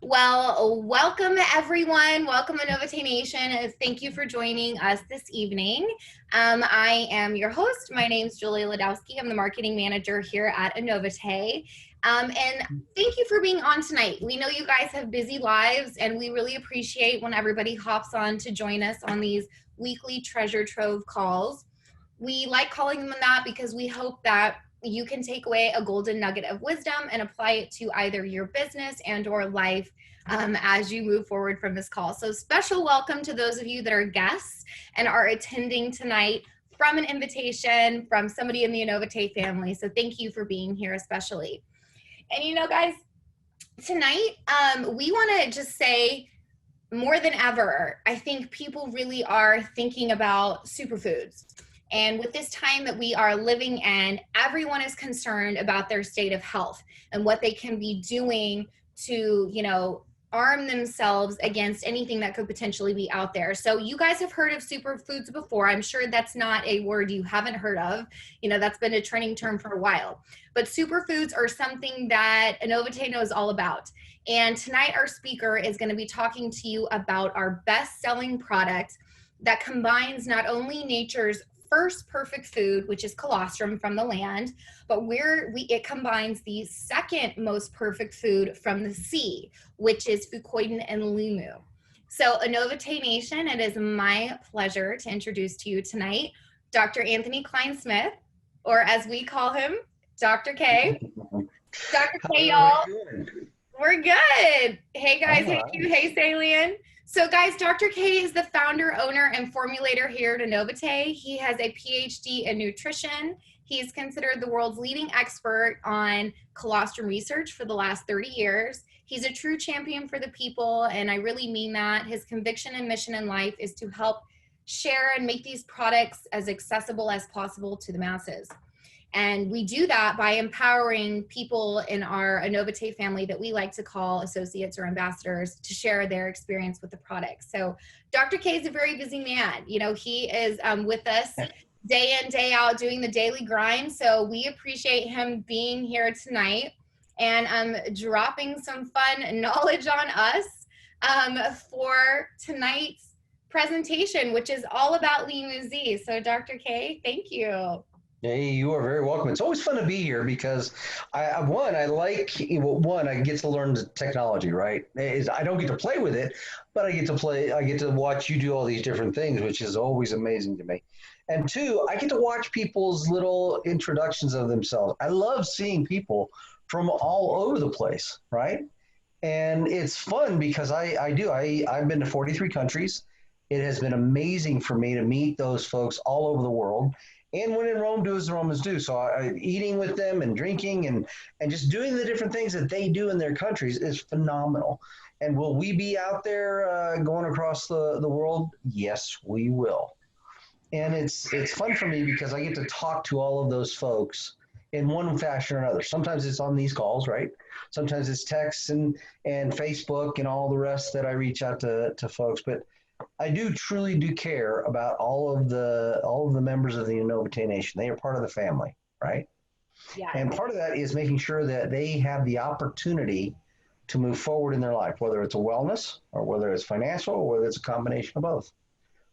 Well, welcome everyone. Welcome Anovite Nation. Thank you for joining us this evening. I am your host. My name is Julia Ladowski. I'm the marketing manager here at Anovite. And thank you for being on tonight. We know you guys have busy lives, and we really appreciate when everybody hops on to join us on these weekly treasure trove calls. We like calling them that because we hope that you can take away a golden nugget of wisdom and apply it to either your business and or life as you move forward from this call. So special welcome to those of you that are guests and are attending tonight from an invitation from somebody in the Anovite family. So thank you for being here especially. And you know, guys, tonight we want to just say more than ever, I think people really are thinking about superfoods. And with this time that we are living in, everyone is concerned about their state of health and what they can be doing to, arm themselves against anything that could potentially be out there. So you guys have heard of superfoods before. I'm sure that's not a word you haven't heard of. That's been a trending term for a while. But superfoods are something that Anovite knows all about. And tonight our speaker is going to be talking to you about our best-selling product that combines not only nature's first perfect food, which is colostrum from the land, but it combines the second most perfect food from the sea, which is fucoidan and limu. So Anovite Nation, it is my pleasure to introduce to you tonight Dr. Anthony Klein-Smith, or as we call him, Dr. K. Dr. K, y'all. We're good. Hey guys, hey you, hey Salian. So guys, Dr. K is the founder, owner, and formulator here at Anovite. He has a PhD in nutrition. He's considered the world's leading expert on colostrum research for the last 30 years. He's a true champion for the people, and I really mean that. His conviction and mission in life is to help share and make these products as accessible as possible to the masses. And we do that by empowering people in our Anovite family that we like to call associates or ambassadors to share their experience with the product. So Dr. K is a very busy man. He is with us day in, day out doing the daily grind. So we appreciate him being here tonight and dropping some fun knowledge on us for tonight's presentation, which is all about Limu Z. So Dr. K, thank you. Hey, you are very welcome. It's always fun to be here because I get to learn the technology, right? I don't get to play with it, but I get to watch you do all these different things, which is always amazing to me. And two, I get to watch people's little introductions of themselves. I love seeing people from all over the place, right? And it's fun because I've been to 43 countries. It has been amazing for me to meet those folks all over the world. And when in Rome, do as the Romans do. So eating with them and drinking and just doing the different things that they do in their countries is phenomenal. And will we be out there going across the world? Yes, we will. And it's fun for me because I get to talk to all of those folks in one fashion or another. Sometimes it's on these calls, right? Sometimes it's texts and Facebook and all the rest that I reach out to folks. But I truly do care about all of the members of the Anovite Nation. They are part of the family, right? Yeah. And part of that is making sure that they have the opportunity to move forward in their life, whether it's a wellness or whether it's financial or whether it's a combination of both.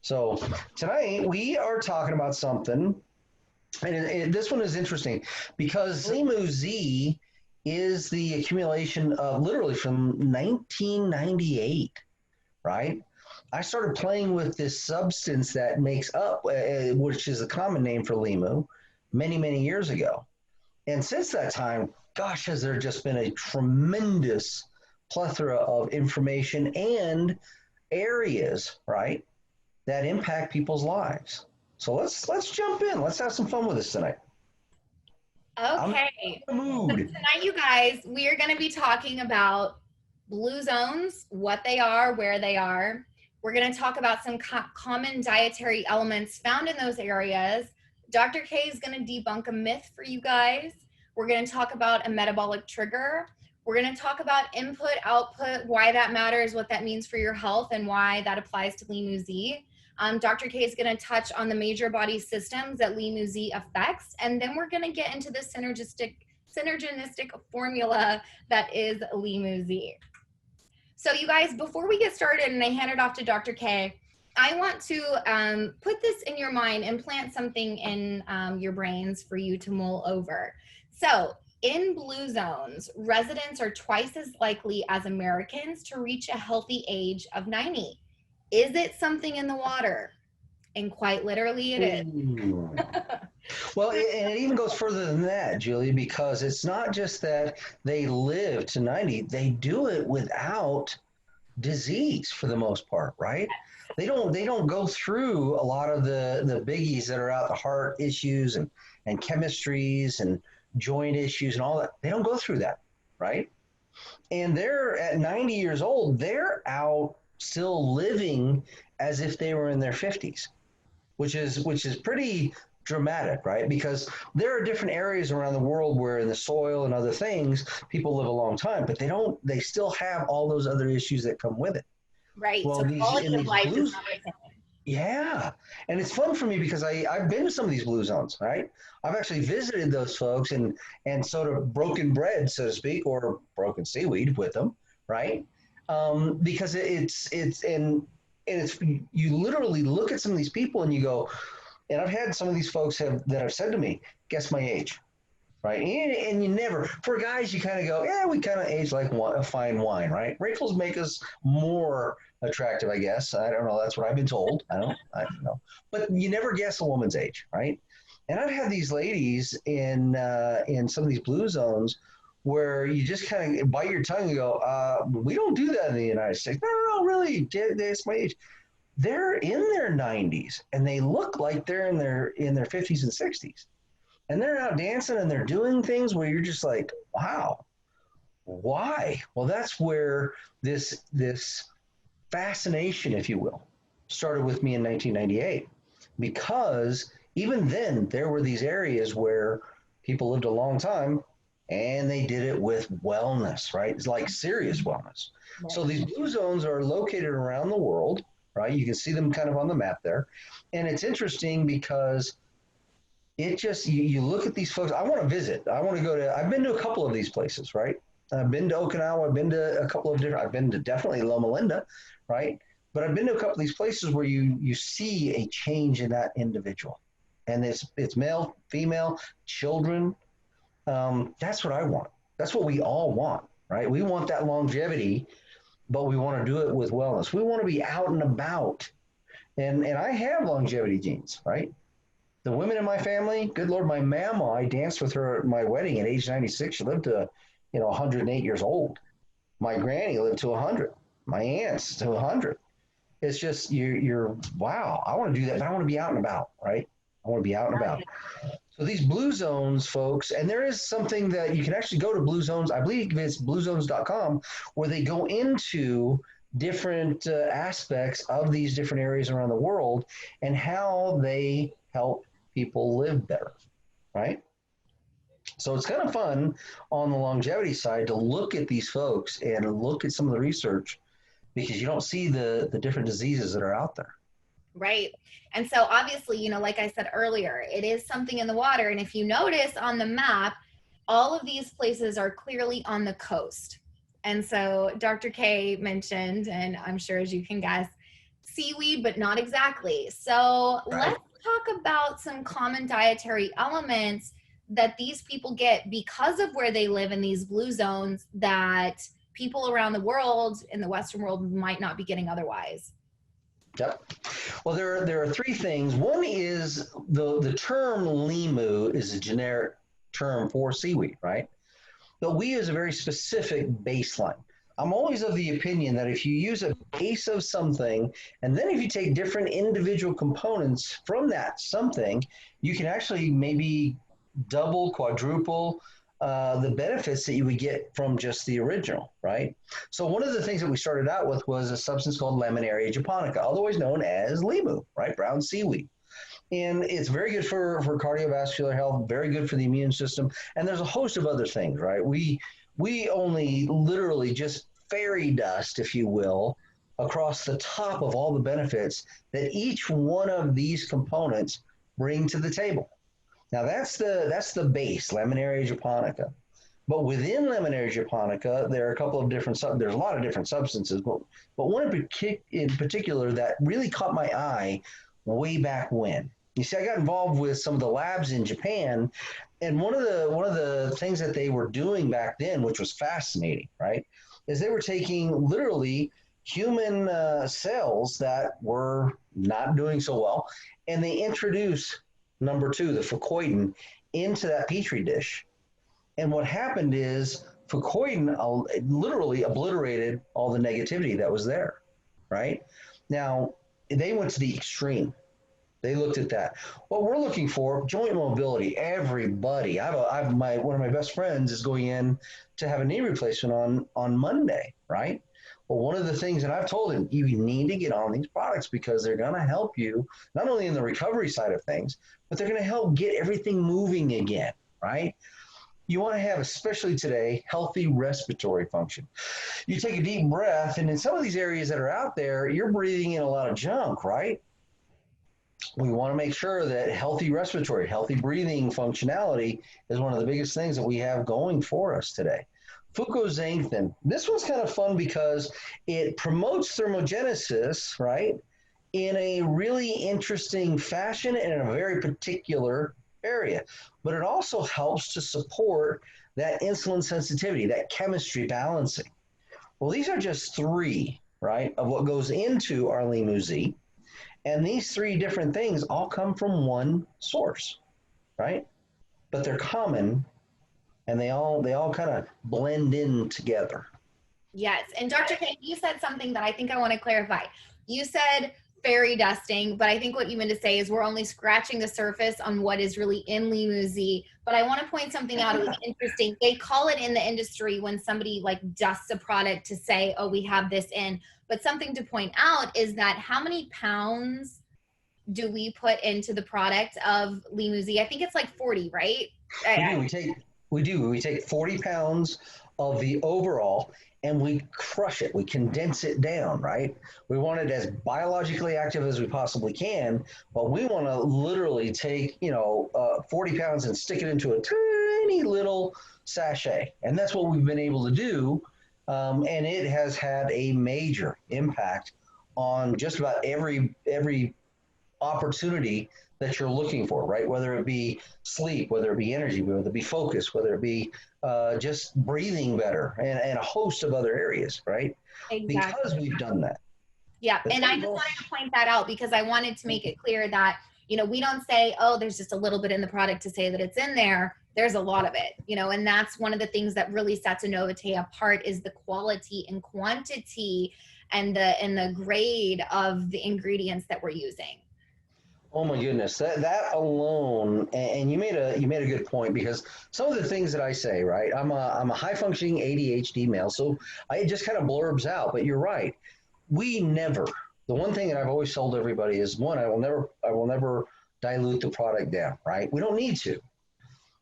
So tonight we are talking about something, and this one is interesting because Limu Z is the accumulation of literally from 1998, right? I started playing with this substance that makes up, which is a common name for limu, many, many years ago. And since that time, gosh, has there just been a tremendous plethora of information and areas, right, that impact people's lives. So let's jump in. Let's have some fun with this tonight. Okay. So tonight, you guys, we are going to be talking about blue zones, what they are, where they are. We're going to talk about some common dietary elements found in those areas. Dr. K is going to debunk a myth for you guys. We're going to talk about a metabolic trigger. We're going to talk about input, output, why that matters, what that means for your health, and why that applies to Limu Z. Dr. K is going to touch on the major body systems that Limu Z affects, and then we're going to get into the synergistic formula that is Limu Z. So you guys, before we get started and I hand it off to Dr. K, I want to put this in your mind and plant something in your brains for you to mull over. So in blue zones, residents are twice as likely as Americans to reach a healthy age of 90. Is it something in the water? And quite literally it is. Ooh. Well, and it even goes further than that, Julie, because it's not just that they live to 90, they do it without disease for the most part, right? They don't go through a lot of the biggies that are out, the heart issues and chemistries and joint issues and all that. They don't go through that, right? And they're at 90 years old, they're out still living as if they were in their 50s, which is pretty dramatic, right? Because there are different areas around the world where in the soil and other things people live a long time, but they still have all those other issues that come with it. Right. Well, So quality of these life is blues, another thing. yeah, and it's fun for me because I've been to some of these blue zones, right? I've actually visited those folks and sort of broken bread, so to speak, or broken seaweed with them, right? Because and it's you literally look at some of these people and you go, and I've had some of these folks that have said to me, guess my age, right? And you never, for guys, you kind of go, yeah, we kind of age like a fine wine, right? Wrinkles make us more attractive, I guess. I don't know. That's what I've been told. I don't know. But you never guess a woman's age, right? And I've had these ladies in some of these blue zones where you just kind of bite your tongue and go, we don't do that in the United States. No, no, no, really, that's my age. They're in their 90s and they look like they're in their 50s and 60s, and they're out dancing and they're doing things where you're just like, wow, why? Well, that's where this fascination, if you will, started with me in 1998, because even then there were these areas where people lived a long time and they did it with wellness, right? It's like serious wellness. Right. So these blue zones are located around the world, right? You can see them kind of on the map there. And it's interesting because it just, you look at these folks. I want to visit. I want to go to, I've been to a couple of these places, right? I've been to Okinawa. I've been to a couple of different, I've been to definitely Loma Linda, right? But I've been to a couple of these places where you see a change in that individual. And it's male, female, children. That's what I want. That's what we all want, right? We want that longevity, but we want to do it with wellness. We want to be out and about. And I have longevity genes, right? The women in my family, good Lord, my mama, I danced with her at my wedding at age 96. She lived to, 108 years old. My granny lived to 100. My aunts to 100. It's just, you're wow, I want to do that, but I want to be out and about, right? I want to be out and about. So these blue zones, folks, and there is something that you can actually go to blue zones. I believe it's bluezones.com, where they go into different aspects of these different areas around the world and how they help people live better, right? So it's kind of fun on the longevity side to look at these folks and look at some of the research, because you don't see the different diseases that are out there. Right. And so obviously, like I said earlier, it is something in the water. And if you notice on the map, all of these places are clearly on the coast. And so Dr. K mentioned, and I'm sure as you can guess, seaweed, but not exactly. So Right. let's talk about some common dietary elements that these people get because of where they live in these blue zones that people around the world in the Western world might not be getting otherwise. Yep. Well, there are three things. One is the term limu is a generic term for seaweed, right? But we use a very specific baseline. I'm always of the opinion that if you use a base of something, and then if you take different individual components from that something, you can actually maybe double, quadruple the benefits that you would get from just the original, right? So one of the things that we started out with was a substance called Laminaria japonica, otherwise known as limu, right? Brown seaweed. And it's very good for cardiovascular health, very good for the immune system. And there's a host of other things, right? We only literally just fairy dust, if you will, across the top of all the benefits that each one of these components bring to the table. Now that's the base, Laminaria japonica. But within Lemonade japonica, there are a couple of different, there's a lot of different substances, but one in particular that really caught my eye way back when. You see, I got involved with some of the labs in Japan, and one of the things that they were doing back then, which was fascinating, right, is they were taking literally human cells that were not doing so well, and they introduced number two, the fucoidan, into that petri dish. And what happened is fucoidan literally obliterated all the negativity that was there, right? Now, they went to the extreme. They looked at that. What we're looking for, joint mobility. Everybody. One of my best friends is going in to have a knee replacement on Monday, right? Well, one of the things, and I've told him, you need to get on these products because they're going to help you not only in the recovery side of things, but they're going to help get everything moving again, right? You want to have, especially today, healthy respiratory function. You take a deep breath, and in some of these areas that are out there, you're breathing in a lot of junk, right? We want to make sure that healthy respiratory, healthy breathing functionality is one of the biggest things that we have going for us today. Fucoxanthin. This one's kind of fun because it promotes thermogenesis, right, in a really interesting fashion and in a very particular area. But it also helps to support that insulin sensitivity, that chemistry balancing. Well, these are just three, right, of what goes into our Limu-Z. And these three different things all come from one source, right? But they're common, and they all kind of blend in together. Yes. And Dr. K, you said something that I think I want to clarify. You said fairy dusting, but I think what you meant to say is we're only scratching the surface on what is really in Limu-Z. But I want to point something out. It was interesting. They call it in the industry when somebody like dusts a product to say, oh, we have this in. But something to point out is that how many pounds do we put into the product of Limu-Z? I think it's like 40, right? We take 40 pounds of the overall and we crush it. We condense it down, right? We want it as biologically active as we possibly can, but we want to literally take, 40 pounds and stick it into a tiny little sachet. And that's what we've been able to do. And it has had a major impact on just about every opportunity that you're looking for, right? Whether it be sleep, whether it be energy, whether it be focus, whether it be just breathing better, and a host of other areas, right? Exactly. Because we've done that. Yeah, and I just wanted to point that out because I wanted to make it clear that, we don't say, oh, there's just a little bit in the product to say that it's in there. There's a lot of it, and that's one of the things that really sets Anovite apart is the quality and quantity and the grade of the ingredients that we're using. Oh my goodness, that alone, and you made a good point because some of the things that I say, right? I'm a high functioning ADHD male, so it just kind of blurbs out. But you're right. We never. The one thing that I've always told everybody is one, I will never dilute the product down, right? We don't need to.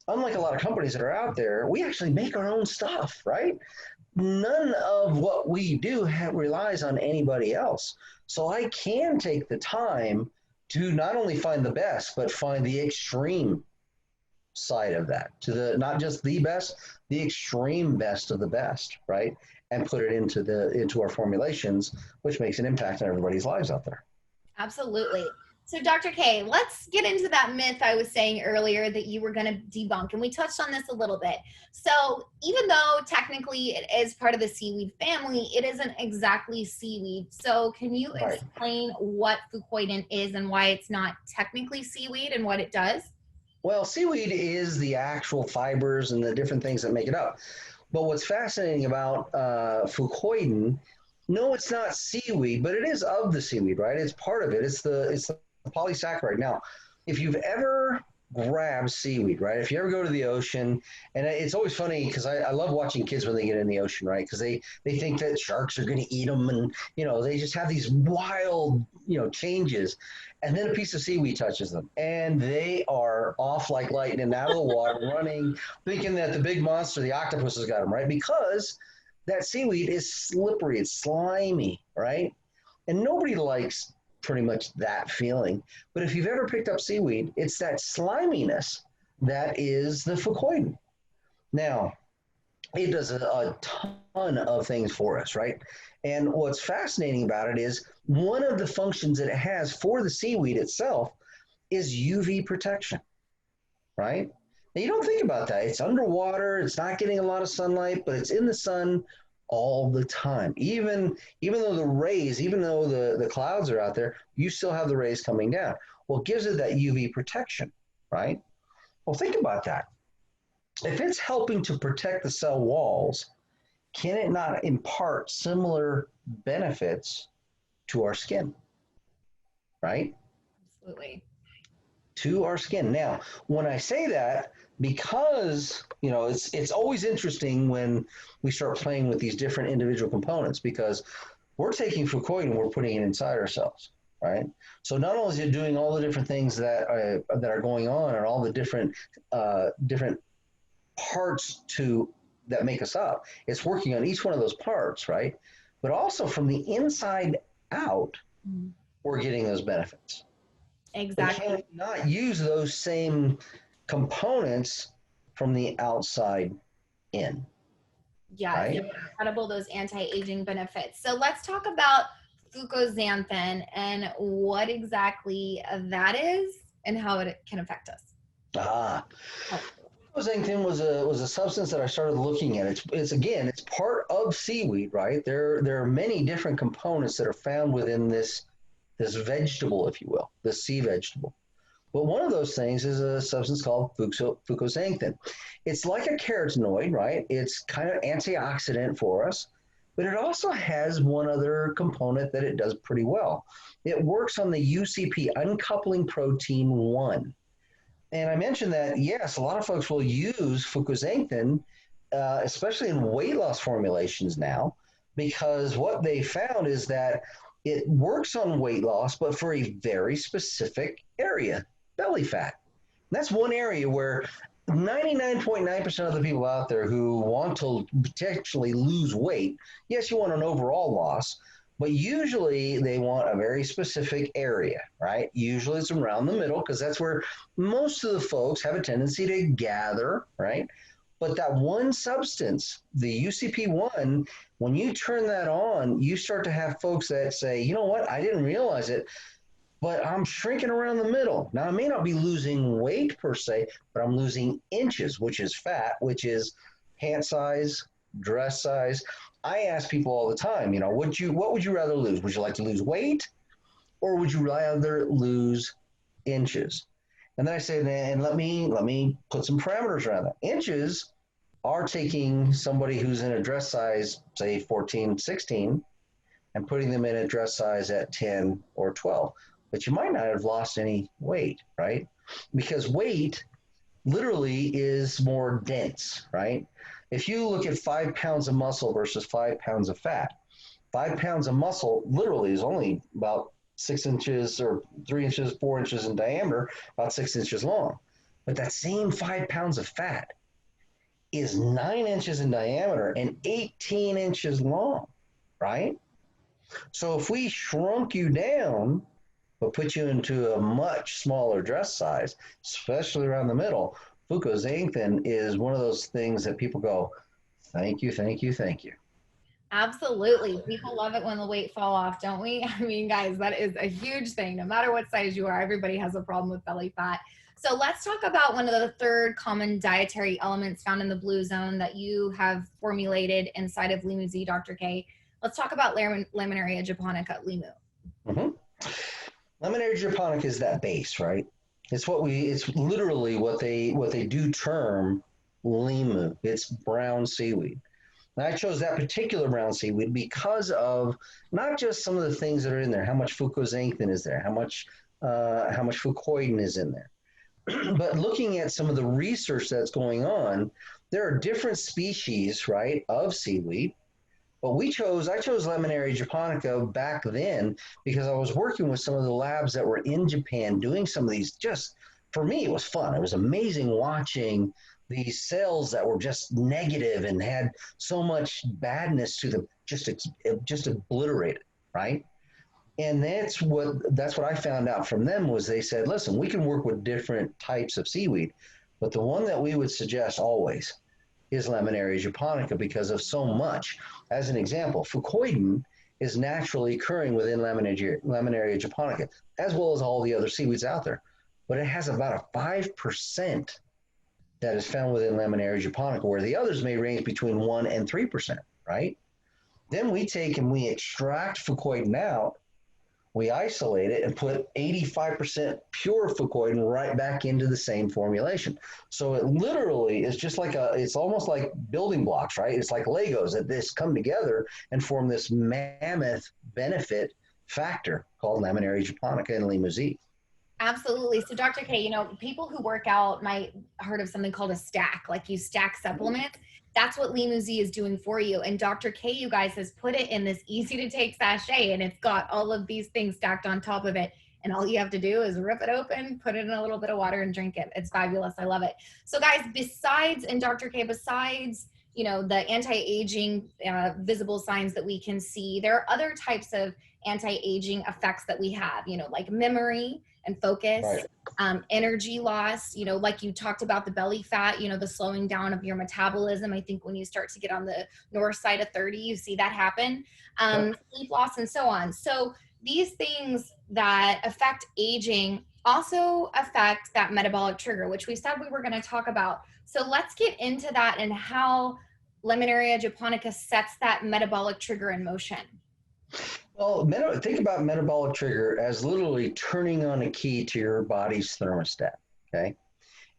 Unlike a lot of companies that are out there, we actually make our own stuff, right? None of what we do relies on anybody else. So I can take the time to not only find the best, but find the extreme side of that, to the not just the best, the extreme best of the best, right? And put it into our formulations, which makes an impact on everybody's lives out there. Absolutely. So Dr. K, let's get into that myth I was saying earlier that you were going to debunk, and we touched on this a little bit. So even though technically it is part of the seaweed family, it isn't exactly seaweed. So can you explain what fucoidan is and why it's not technically seaweed and what it does? Well, seaweed is the actual fibers and the different things that make it up. But what's fascinating about fucoidan, no, it's not seaweed, but it is of the seaweed, right? It's part of it. It's the polysaccharide. Now, if you've ever grabbed seaweed, right? If you ever go to the ocean, and it's always funny because I love watching kids when they get in the ocean, right? Because they think that sharks are going to eat them, and they just have these wild changes, and then a piece of seaweed touches them, and they are off like lightning out of the water, running, thinking that the big monster, the octopus, has got them, right? Because that seaweed is slippery, it's slimy, right? And nobody likes pretty much that feeling. But if you've ever picked up seaweed, it's that sliminess that is the fucoidan. Now, it does a ton of things for us, right? And what's fascinating about it is one of the functions that it has for the seaweed itself is UV protection, right? Now you don't think about that. It's underwater, it's not getting a lot of sunlight, but it's in the sun all the time. Even though the rays, even though the clouds are out there, you still have the rays coming down. Well, it gives it that UV protection, right? Well, think about that. If it's helping to protect the cell walls, can it not impart similar benefits to our skin, right? Absolutely. To our skin. Now, when I say that, because it's always interesting when we start playing with these different individual components because we're taking fucoid and we're putting it inside ourselves, right? So not only is it doing all the different things that are going on and all the different parts to that make us up, it's working on each one of those parts, right? But also from the inside out, we're getting those benefits. But Exactly. can we not use those same components from the outside in, Yes, right? incredible, those anti-aging benefits. So let's talk about fucoxanthin and what exactly that is and how it can affect us. Ah, Oh, Xanthin was a substance that I started looking at. It's again, it's part of seaweed, right? There are many different components that are found within this vegetable, if you will, the sea vegetable. But one of those things is a substance called fucoxanthin. It's like a carotenoid, right? It's kind of antioxidant for us, but it also has one other component that it does pretty well. It works on the UCP, uncoupling protein 1. And I mentioned that, yes, a lot of folks will use fucoxanthin, especially in weight loss formulations now, because what they found is that it works on weight loss, but for a very specific area, belly fat. And that's one area where 99.9% of the people out there who want to potentially lose weight, yes, you want an overall loss, but usually they want a very specific area, right? Usually it's around the middle because that's where most of the folks have a tendency to gather, right? But that one substance, the UCP1, when you turn that on, you start to have folks that say, you know what, I didn't realize it, but I'm shrinking around the middle. Now, I may not be losing weight per se, but I'm losing inches, which is fat, which is pant size, dress size. I ask people all the time, what would you rather lose? Would you like to lose weight or would you rather lose inches? And then I say, and let me put some parameters around that. Inches are taking somebody who's in a dress size, say 14, 16, and putting them in a dress size at 10 or 12. But you might not have lost any weight, right? Because weight literally is more dense, right? If you look at 5 pounds of muscle versus 5 pounds of fat, 5 pounds of muscle literally is only about 6 inches or 3 inches, 4 inches in diameter, about 6 inches long. But that same 5 pounds of fat is 9 inches in diameter and 18 inches long, right? So if we shrunk you down, but put you into a much smaller dress size, especially around the middle, fucoxanthin is one of those things that people go, thank you, thank you, thank you. absolutely. People love it when the weight fall off, don't we? I mean, guys, that is a huge thing. No matter what size you are, everybody has a problem with belly fat. So let's talk about one of the third common dietary elements found in the blue zone that you have formulated inside of Limu Z, Dr. K. Let's talk about Laminaria japonica, Limu. Mm-hmm. Lemonade japonica is that base, right? It's literally what they do term limu. It's brown seaweed. And I chose that particular brown seaweed because of not just some of the things that are in there, how much fucoxanthin is there, how much fucoidin is in there, but looking at some of the research that's going on, there are different species, right, of seaweed. But I chose Lemonaria japonica back then because I was working with some of the labs that were in Japan doing some of these. Just for me, it was fun. It was amazing watching these cells that were just negative and had so much badness to them, just obliterated, right? And that's what I found out from them was they said, listen, we can work with different types of seaweed, but the one that we would suggest always is Laminaria japonica because of so much. As an example, fucoidan is naturally occurring within Laminaria japonica, as well as all the other seaweeds out there. But it has about a 5% that is found within Laminaria japonica, where the others may range between 1 and 3%, right? Then we take and we extract fucoidan out, we isolate it and put 85% pure fucoidan right back into the same formulation. So it literally is just like it's almost like building blocks, right? It's like Legos that this come together and form this mammoth benefit factor called Laminaria japonica and Limousin. Absolutely. So Dr. K, people who work out might heard of something called a stack, like you stack supplements. That's what Limousin is doing for you. And Dr. K, you guys, has put it in this easy to take sachet, and it's got all of these things stacked on top of it. And all you have to do is rip it open, put it in a little bit of water, and drink it. It's fabulous. I love it. So guys, besides Dr. K, besides the anti-aging visible signs that we can see, there are other types of anti-aging effects that we have, like memory and focus, right. Energy loss, like you talked about the belly fat, the slowing down of your metabolism. I think when you start to get on the north side of 30, you see that happen, sleep loss and so on. So these things that affect aging also affect that metabolic trigger, which we said we were going to talk about. So let's get into that and how Laminaria japonica sets that metabolic trigger in motion. Well, think about metabolic trigger as literally turning on a key to your body's thermostat, okay?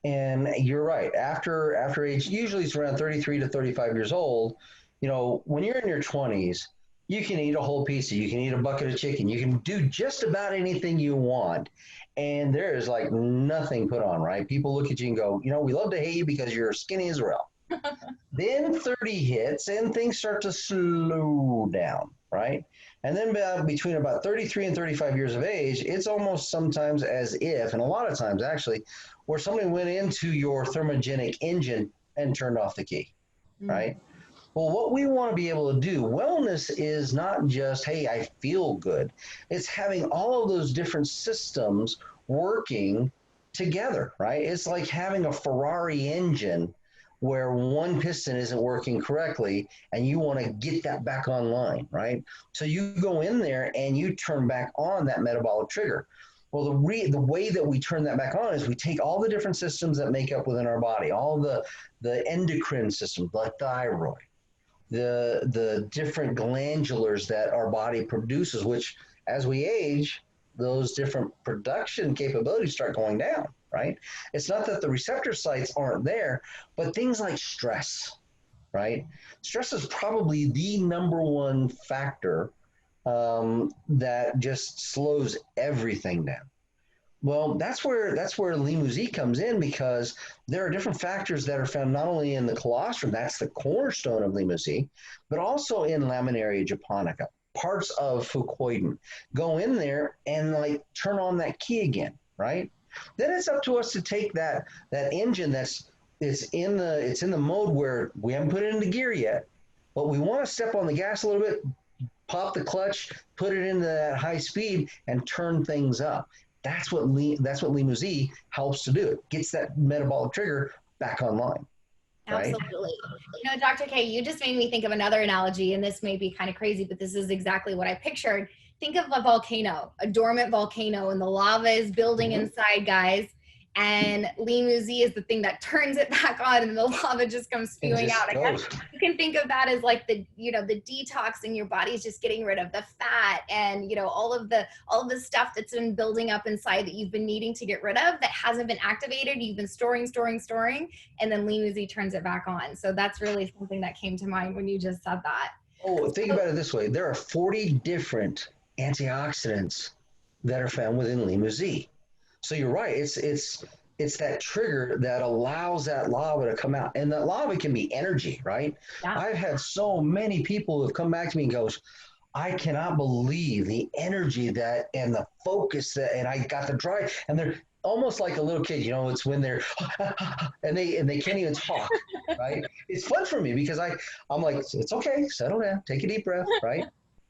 And you're right. After age, usually it's around 33 to 35 years old, when you're in your 20s, you can eat a whole pizza, you can eat a bucket of chicken, you can do just about anything you want. And there is like nothing put on, right? People look at you and go, we love to hate you because you're skinny as well. Then 30 hits and things start to slow down, right? And then between about 33 and 35 years of age, it's almost sometimes as if, and a lot of times actually, where somebody went into your thermogenic engine and turned off the key, right? Well, what we want to be able to do, wellness is not just, hey, I feel good. It's having all of those different systems working together, right? It's like having a Ferrari engine where one piston isn't working correctly and you want to get that back online, right? So you go in there and you turn back on that metabolic trigger. Well, the way that we turn that back on is we take all the different systems that make up within our body, all the endocrine systems, the thyroid, the different glandulars that our body produces, which as we age, those different production capabilities start going down, right? It's not that the receptor sites aren't there, but things like stress, right? Stress is probably the number one factor that just slows everything down. Well, that's where Limousin comes in, because there are different factors that are found not only in the colostrum, that's the cornerstone of Limousin, but also in Laminaria japonica, parts of fucoidan. Go in there and like turn on that key again, right? Then it's up to us to take that engine it's in the mode where we haven't put it into gear yet, but we want to step on the gas a little bit, pop the clutch, put it into that high speed, and turn things up. That's what Limousin helps to do. It gets that metabolic trigger back online. Right? Absolutely. Dr. K, you just made me think of another analogy, and this may be kind of crazy, but this is exactly what I pictured. Think of a volcano, a dormant volcano, and the lava is building inside, guys. And Limousin is the thing that turns it back on, and the lava just comes spewing out. I guess you can think of that as like the detoxing. Your body's just getting rid of the fat and all of the stuff that's been building up inside that you've been needing to get rid of that hasn't been activated. You've been storing, and then Limousin turns it back on. So that's really something that came to mind when you just said that. Oh, think about it this way: there are 40 different antioxidants that are found within Limousin. So you're right. It's that trigger that allows that lava to come out, and that lava can be energy, right? Yeah. I've had so many people who have come back to me and goes, I cannot believe the energy that and the focus that, and I got the drive, and they're almost like a little kid. It's when they're and they can't even talk, right? It's fun for me because I'm like, it's okay, settle down, take a deep breath, right?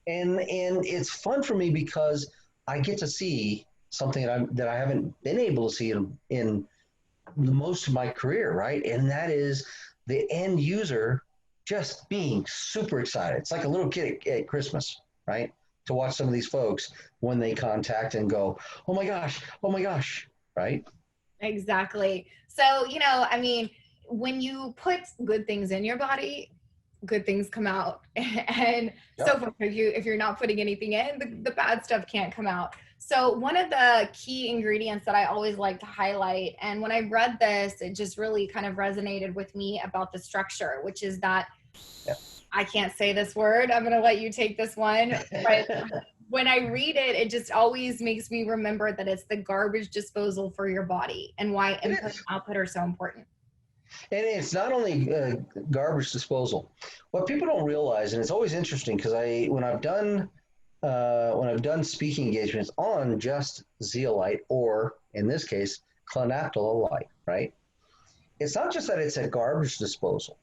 And it's fun for me because I get to see something that I haven't been able to see in most of my career, right? And that is the end user just being super excited. It's like a little kid at Christmas, right? To watch some of these folks when they contact and go, oh my gosh, right? Exactly. So, I mean, when you put good things in your body, good things come out. And so Yep. forth. If you're not putting anything in, the bad stuff can't come out. So one of the key ingredients that I always like to highlight, and when I read this, it just really kind of resonated with me about the structure, which is that Yep. I can't say this word. I'm going to let you take this one. But when I read it, it just always makes me remember that it's the garbage disposal for your body and why It input and is. output are so important. And it's not only garbage disposal. What people don't realize, and it's always interesting because when I've done speaking engagements on just zeolite, or in this case, clinoptilolite, right? It's not just that it's a garbage disposal,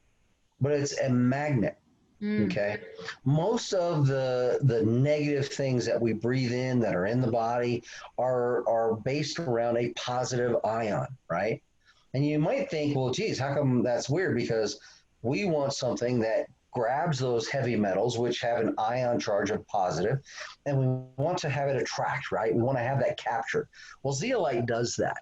but it's a magnet. Mm. Okay, most of the negative things that we breathe in that are in the body are based around a positive ion, right? And you might think, well, geez, how come that's weird? Because we want something that grabs those heavy metals, which have an ion charge of positive, and we want to have it attract, right? We want to have that captured. Well, zeolite does that.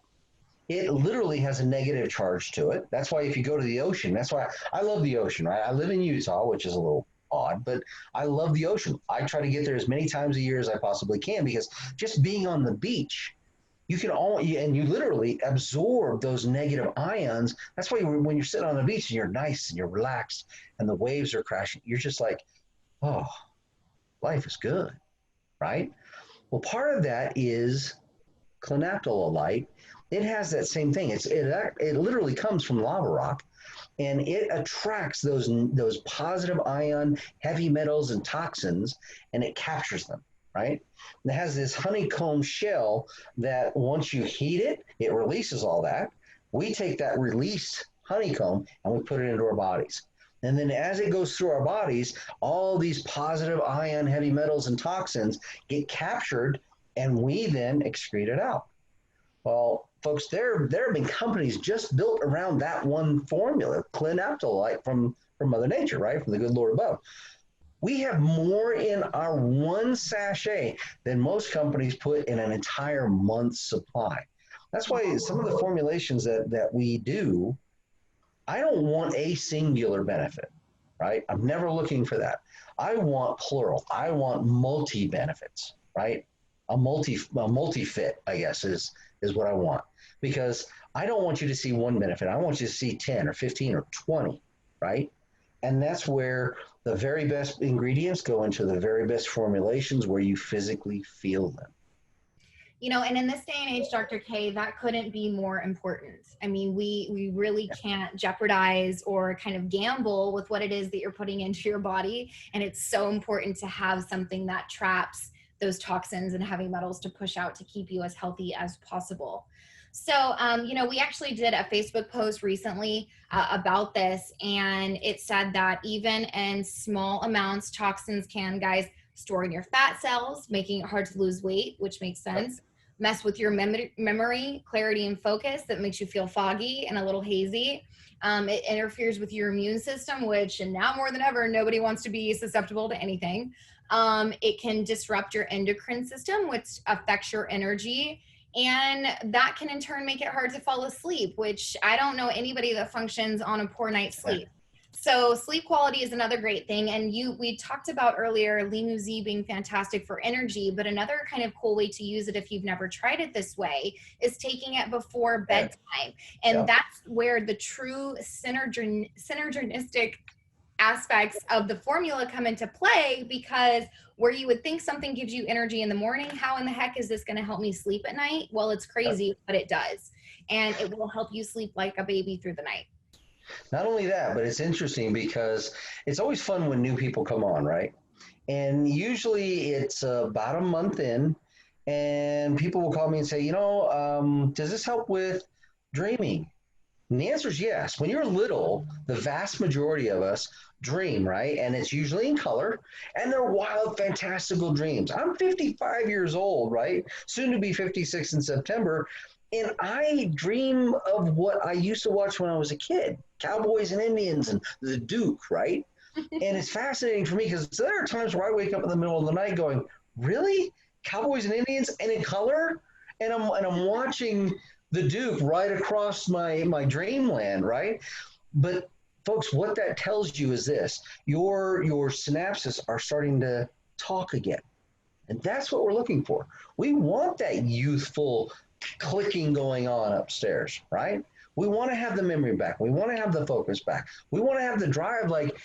It literally has a negative charge to it. That's why if you go to the ocean, that's why I love the ocean, right? I live in Utah, which is a little odd, but I love the ocean. I try to get there as many times a year as I possibly can because just being on the beach, you can and you literally absorb those negative ions. That's why when you're sitting on the beach and you're nice and you're relaxed and the waves are crashing, you're just like, oh, life is good, right? Well, part of that is clinoptilolite. It has that same thing. It literally comes from lava rock, and it attracts those positive ion heavy metals and toxins, and it captures them. Right? And it has this honeycomb shell that once you heat it, it releases all that. We take that released honeycomb and we put it into our bodies. And then as it goes through our bodies, all these positive ion heavy metals and toxins get captured and we then excrete it out. Well, folks, there have been companies just built around that one formula, clinoptilolite from Mother Nature, right? From the good Lord above. We have more in our one sachet than most companies put in an entire month's supply. That's why some of the formulations that we do, I don't want a singular benefit, right? I'm never looking for that. I want plural. I want multi benefits, right? A multi fit, I guess, is what I want. Because I don't want you to see one benefit. I want you to see 10 or 15 or 20, right? And that's where the very best ingredients go into the very best formulations where you physically feel them. And in this day and age, Dr. K, that couldn't be more important. I mean, we really can't jeopardize or kind of gamble with what it is that you're putting into your body. And it's so important to have something that traps those toxins and heavy metals to push out to keep you as healthy as possible. So, we actually did a Facebook post recently about this, and it said that even in small amounts, toxins can, guys, store in your fat cells, making it hard to lose weight, which makes sense. Mess with your memory, clarity, and focus that makes you feel foggy and a little hazy. It interferes with your immune system, which and now more than ever, nobody wants to be susceptible to anything. It can disrupt your endocrine system, which affects your energy. And that can in turn make it hard to fall asleep, which I don't know anybody that functions on a poor night's sleep. So sleep quality is another great thing. And we talked about earlier Limu-Z being fantastic for energy, but another kind of cool way to use it if you've never tried it this way is taking it before bedtime. And that's where the true synergistic aspects of the formula come into play, because where you would think something gives you energy in the morning, how in the heck is this going to help me sleep at night? Well, it's crazy, but it does. And it will help you sleep like a baby through the night. Not only that, but it's interesting because it's always fun when new people come on, right? And usually it's about a month in, and people will call me and say, does this help with dreaming? And the answer is yes. When you're little, the vast majority of us dream, right? And it's usually in color, and they're wild, fantastical dreams. I'm 55 years old, right? Soon to be 56 in September. And I dream of what I used to watch when I was a kid, Cowboys and Indians and the Duke, right? And it's fascinating for me because there are times where I wake up in the middle of the night going, really? Cowboys and Indians and in color? And I'm watching the Duke right across my dreamland, right? But folks, what that tells you is this: your synapses are starting to talk again. And that's what we're looking for. We want that youthful clicking going on upstairs, right? We want to have the memory back. We want to have the focus back. We want to have the drive. Like,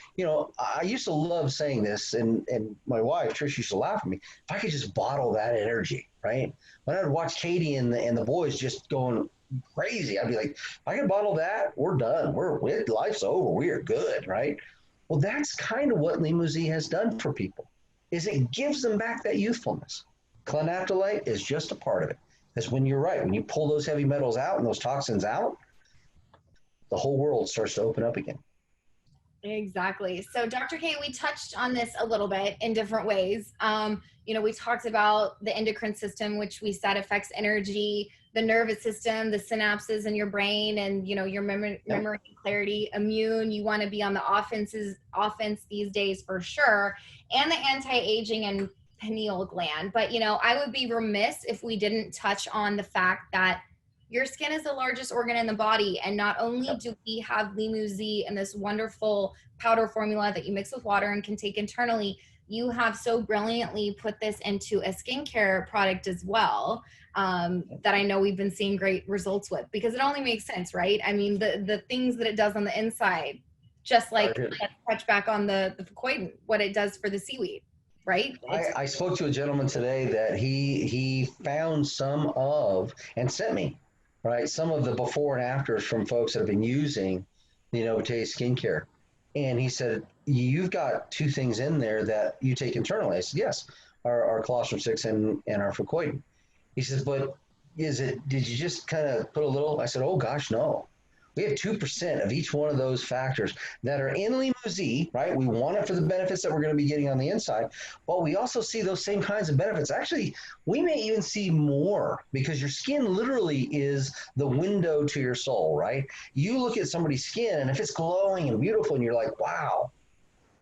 I used to love saying this, and my wife, Trish, used to laugh at me. If I could just bottle that energy, right? When I'd watch Katie and the boys just going crazy, I'd be like, if I could bottle that, we're done. Life's over. We are good, right? Well, that's kind of what Limousin has done for people, is it gives them back that youthfulness. Clenophthalate is just a part of it. Because when you're right, when you pull those heavy metals out and those toxins out, the whole world starts to open up again. Exactly. So, Dr. K, we touched on this a little bit in different ways. We talked about the endocrine system, which we said affects energy, the nervous system, the synapses in your brain, and your memory clarity. Immune, you want to be on the offense these days for sure, and the anti-aging and pineal gland. But I would be remiss if we didn't touch on the fact that your skin is the largest organ in the body. And not only do we have Limousin and this wonderful powder formula that you mix with water and can take internally, you have so brilliantly put this into a skincare product as well, that I know we've been seeing great results with, because it only makes sense, right? I mean, the things that it does on the inside, just like let's touch back on the fucoidan, what it does for the seaweed, right? I spoke to a gentleman today that he found some of and sent me, right, some of the before and afters from folks that have been using the Anovite skincare. And he said, you've got two things in there that you take internally. I said, yes, our colostrum 6 and our fucoidan. He says, but did you just kind of put a little? I said, oh gosh, no. We have 2% of each one of those factors that are in Limousin, right? We want it for the benefits that we're going to be getting on the inside, but we also see those same kinds of benefits. Actually, we may even see more, because your skin literally is the window to your soul, right? You look at somebody's skin, and if it's glowing and beautiful, and you're like, wow,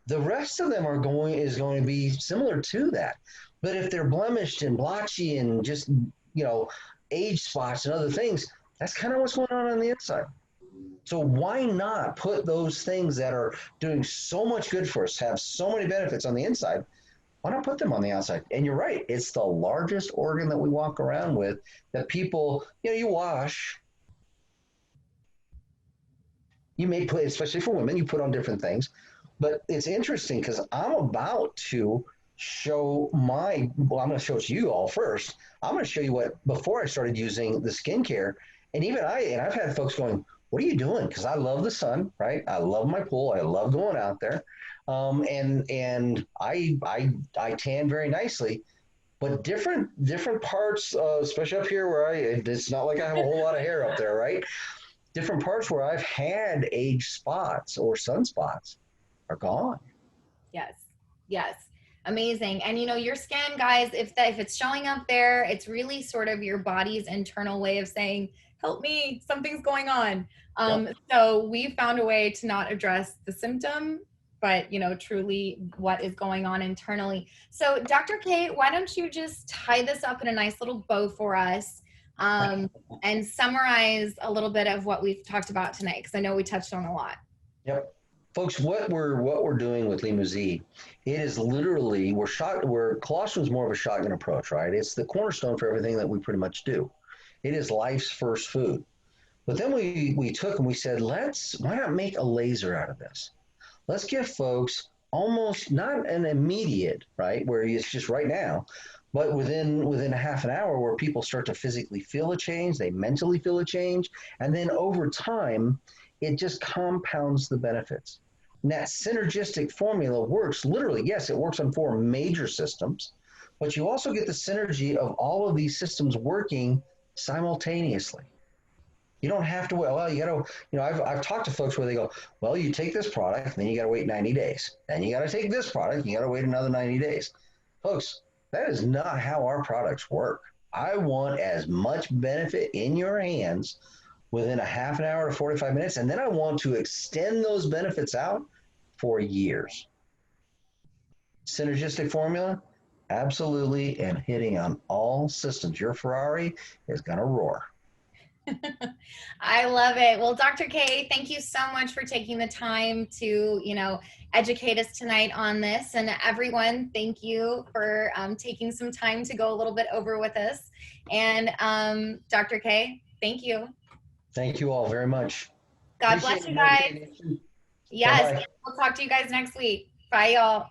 the rest of them is going to be similar to that. But if they're blemished and blotchy and just, age spots and other things, that's kind of what's going on the inside. So why not put those things that are doing so much good for us, have so many benefits on the inside, why not put them on the outside? And you're right, it's the largest organ that we walk around with, that people, you wash, you may put, especially for women, you put on different things. But it's interesting because I'm about to I'm going to show it to you all first. I'm going to show you what, before I started using the skincare, and I've had folks going, what are you doing? Because I love the sun, right? I love my pool. I love going out there. And I tan very nicely, but different parts, especially up here where it's not like I have a whole lot of hair up there, right? Different parts where I've had age spots or sunspots are gone. Yes. Amazing. And your skin, guys, if it's showing up there, it's really sort of your body's internal way of saying, help me, something's going on. So we found a way to not address the symptom, but truly what is going on internally. So Dr. K, why don't you just tie this up in a nice little bow for us, and summarize a little bit of what we've talked about tonight, because I know we touched on a lot. Yep. Folks, what we're doing with Limousin, it is literally, where colostrum is more of a shotgun approach, right? It's the cornerstone for everything that we pretty much do. It is life's first food. But then we took and we said, why not make a laser out of this? Let's give folks almost not an immediate, right, where it's just right now, but within a half an hour, where people start to physically feel a change, they mentally feel a change, and then over time, it just compounds the benefits. And that synergistic formula works literally, yes, it works on 4 major systems, but you also get the synergy of all of these systems working simultaneously. You don't have to wait. Well, you got to, I've talked to folks where they go, well, you take this product, then you got to wait 90 days. Then you got to take this product, you got to wait another 90 days. Folks, that is not how our products work. I want as much benefit in your hands within a half an hour to 45 minutes. And then I want to extend those benefits out for years. Synergistic formula, absolutely, and hitting on all systems. Your Ferrari is going to roar. I love it. Well, Dr. K, thank you so much for taking the time to, educate us tonight on this. And everyone, thank you for taking some time to go a little bit over with us. And Dr. K, thank you. Thank you all very much. God bless you guys. Yes, we'll talk to you guys next week. Bye, y'all.